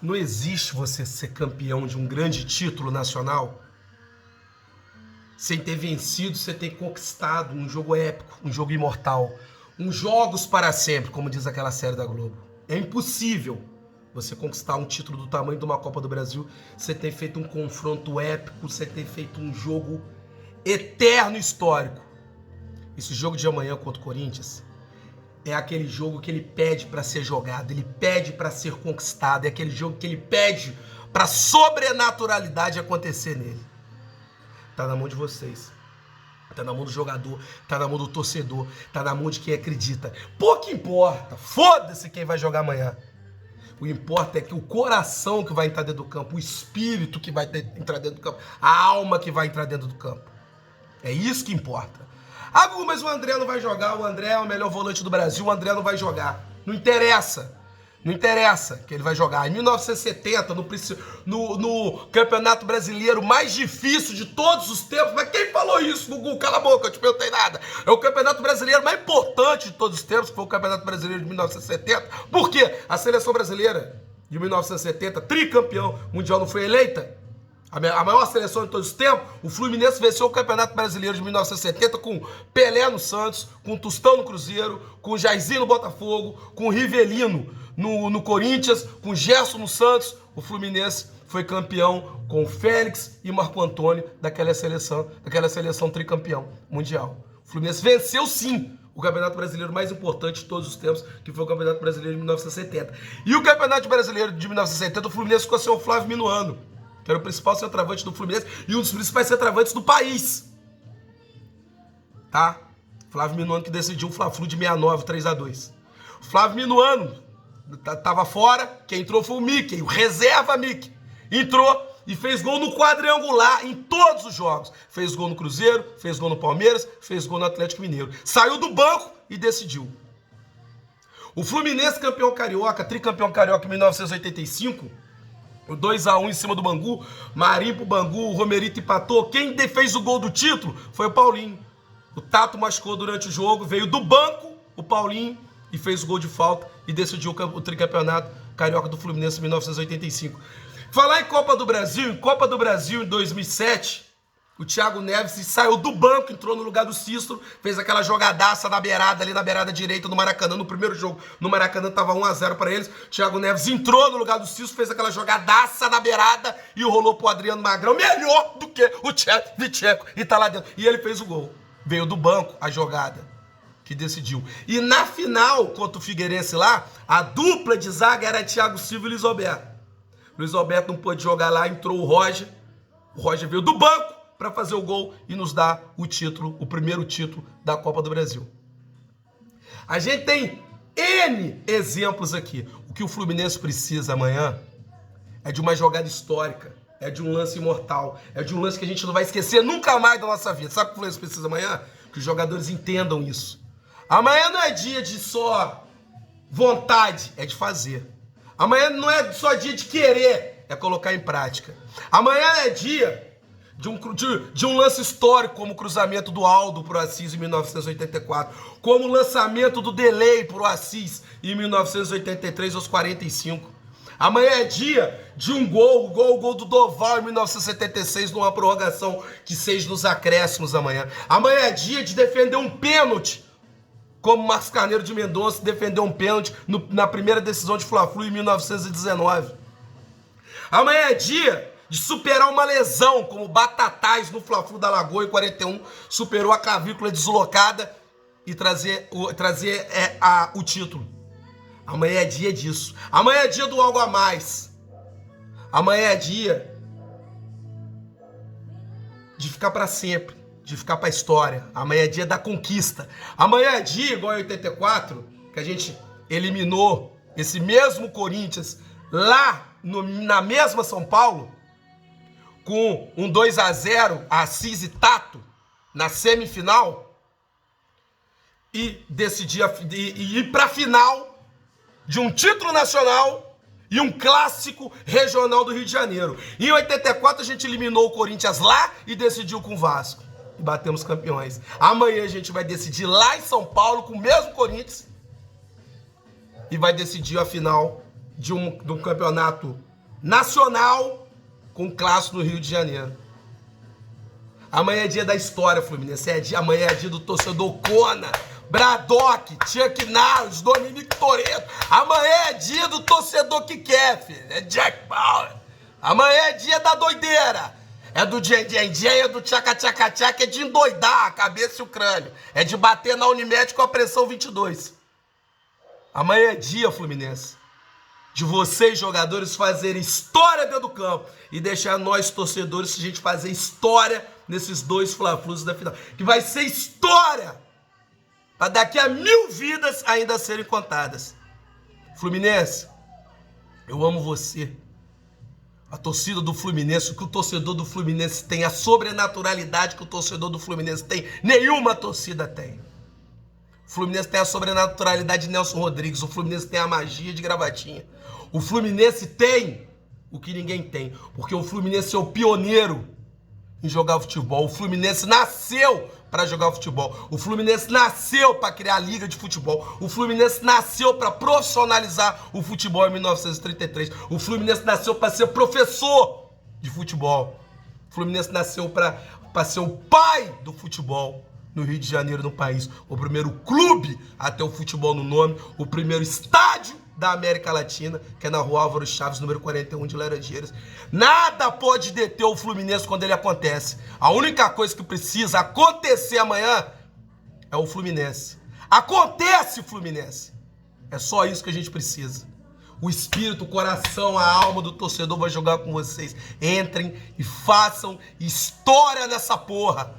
Não existe você ser campeão de um grande título nacional sem ter vencido, sem ter conquistado um jogo épico, um jogo imortal, jogos para sempre, como diz aquela série da Globo. É impossível você conquistar um título do tamanho de uma Copa do Brasil, você ter feito um confronto épico, você ter feito um jogo eterno histórico. Esse jogo de amanhã contra o Corinthians é aquele jogo que ele pede para ser jogado, ele pede para ser conquistado, é aquele jogo que ele pede para sobrenaturalidade acontecer nele. Tá na mão de vocês, tá na mão do jogador, tá na mão do torcedor, tá na mão de quem acredita. Pouco importa, foda-se quem vai jogar amanhã. O que importa é que o coração que vai entrar dentro do campo, o espírito que vai entrar dentro do campo, a alma que vai entrar dentro do campo. É isso que importa. Ah, mas o André não vai jogar, o André é o melhor volante do Brasil, o André não vai jogar. Não interessa. Não interessa que ele vai jogar. Em 1970, no Campeonato Brasileiro mais difícil de todos os tempos, mas quem falou isso, Gugu? Cala a boca, eu te perguntei nada. É o Campeonato Brasileiro mais importante de todos os tempos, que foi o Campeonato Brasileiro de 1970. Por quê? A seleção brasileira de 1970, tricampeão mundial, não foi eleita? A maior seleção de todos os tempos, o Fluminense venceu o Campeonato Brasileiro de 1970 com Pelé no Santos, com Tostão no Cruzeiro, com Jairzinho no Botafogo, com Rivelino no Corinthians, com Gerson no Santos. O Fluminense foi campeão com Félix e Marco Antônio daquela seleção tricampeão mundial. O Fluminense venceu sim o Campeonato Brasileiro mais importante de todos os tempos, que foi o Campeonato Brasileiro de 1970. E o Campeonato Brasileiro de 1970, o Fluminense ficou sem o Flávio Minuano, que era o principal centroavante do Fluminense e um dos principais centroavantes do país. Tá? Flávio Minuano que decidiu o Fla-Flu de 69, 3-2. O Flávio Minuano tava fora, quem entrou foi o Mickey, o reserva Mickey. Entrou e fez gol no quadrangular em todos os jogos. Fez gol no Cruzeiro, fez gol no Palmeiras, fez gol no Atlético Mineiro. Saiu do banco e decidiu. O Fluminense campeão carioca, tricampeão carioca em 1985, o 2-1 em cima do Bangu, Marinho pro Bangu, o Romerito empatou. Quem fez o gol do título foi o Paulinho. O Tato machucou durante o jogo, veio do banco o Paulinho e fez o gol de falta e decidiu o tricampeonato carioca do Fluminense em 1985. Falar em Copa do Brasil em 2007, o Thiago Neves saiu do banco, entrou no lugar do Cícero, fez aquela jogadaça na beirada, ali na beirada direita do Maracanã. No primeiro jogo, no Maracanã, tava 1-0 para eles. O Thiago Neves entrou no lugar do Cícero, fez aquela jogadaça na beirada e rolou pro Adriano Magrão, melhor do que o Tchevchenko, e tá lá dentro. E ele fez o gol. Veio do banco a jogada que decidiu. E na final, contra o Figueirense lá, a dupla de zaga era Thiago Silva e Luiz Alberto. Luiz Alberto não pôde jogar lá, entrou o Roger. O Roger veio do banco para fazer o gol e nos dar o título, o primeiro título da Copa do Brasil. A gente tem N exemplos aqui. O que o Fluminense precisa amanhã é de uma jogada histórica, é de um lance imortal, é de um lance que a gente não vai esquecer nunca mais da nossa vida. Sabe o que o Fluminense precisa amanhã? Que os jogadores entendam isso. Amanhã não é dia de só vontade, é de fazer. Amanhã não é só dia de querer, é colocar em prática. Amanhã é dia de um lance histórico, como o cruzamento do Aldo pro Assis em 1984, como o lançamento do Delay pro Assis em 1983 aos 45. Amanhã é dia de um gol, o gol do Doval em 1976, numa prorrogação que seja nos acréscimos amanhã. Amanhã é dia de defender um pênalti, como o Marcos Carneiro de Mendonça defendeu um pênalti na primeira decisão de Fla-Flu em 1919. Amanhã é dia de superar uma lesão, como o Batatais no Fla-Flu da Lagoa em 41, superou a clavícula deslocada e trazer o título. Amanhã é dia disso. Amanhã é dia do algo a mais. Amanhã é dia de ficar para sempre, de ficar para a história. Amanhã é dia da conquista. Amanhã é dia, igual em 84, que a gente eliminou esse mesmo Corinthians lá na mesma São Paulo, com um 2-0, Assis e Tato, na semifinal, e decidir e ir para a final de um título nacional e um clássico regional do Rio de Janeiro. Em 84 a gente eliminou o Corinthians lá e decidiu com o Vasco. E batemos campeões. Amanhã a gente vai decidir lá em São Paulo com o mesmo Corinthians e vai decidir a final de um campeonato nacional com clássico no Rio de Janeiro. Amanhã é dia da história, Fluminense. Amanhã é dia do torcedor Kona, Braddock, Chuck Norris, Dominique Toretto. Amanhã é dia do torcedor que quer, filho. É Jack Bauer. Amanhã é dia da doideira. É do Jen, é do tchaca-tchaca-tchaca, é de endoidar a cabeça e o crânio. É de bater na Unimed com a pressão 22. Amanhã é dia, Fluminense, de vocês, jogadores, fazerem história dentro do campo e deixar nós, torcedores, a gente fazer história nesses dois Fla-Flus da final. Que vai ser história para daqui a 1000 vidas ainda serem contadas. Fluminense, eu amo você. A torcida do Fluminense, o que o torcedor do Fluminense tem, a sobrenaturalidade que o torcedor do Fluminense tem, nenhuma torcida tem. O Fluminense tem a sobrenaturalidade de Nelson Rodrigues, o Fluminense tem a magia de Gravatinha. O Fluminense tem o que ninguém tem, porque o Fluminense é o pioneiro em jogar futebol. O Fluminense nasceu para jogar futebol. O Fluminense nasceu para criar a liga de futebol. O Fluminense nasceu para profissionalizar o futebol em 1933. O Fluminense nasceu para ser professor de futebol. O Fluminense nasceu para ser o pai do futebol no Rio de Janeiro, no país. O primeiro clube a ter o futebol no nome, o primeiro estádio da América Latina, que é na Rua Álvaro Chaves, número 41 de Laranjeiras. Nada pode deter o Fluminense quando ele acontece. A única coisa que precisa acontecer amanhã é o Fluminense. Acontece, Fluminense! É só isso que a gente precisa. O espírito, o coração, a alma do torcedor vai jogar com vocês. Entrem e façam história nessa porra.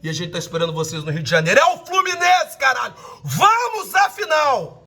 E a gente tá esperando vocês no Rio de Janeiro. É o Fluminense, caralho! Vamos à final!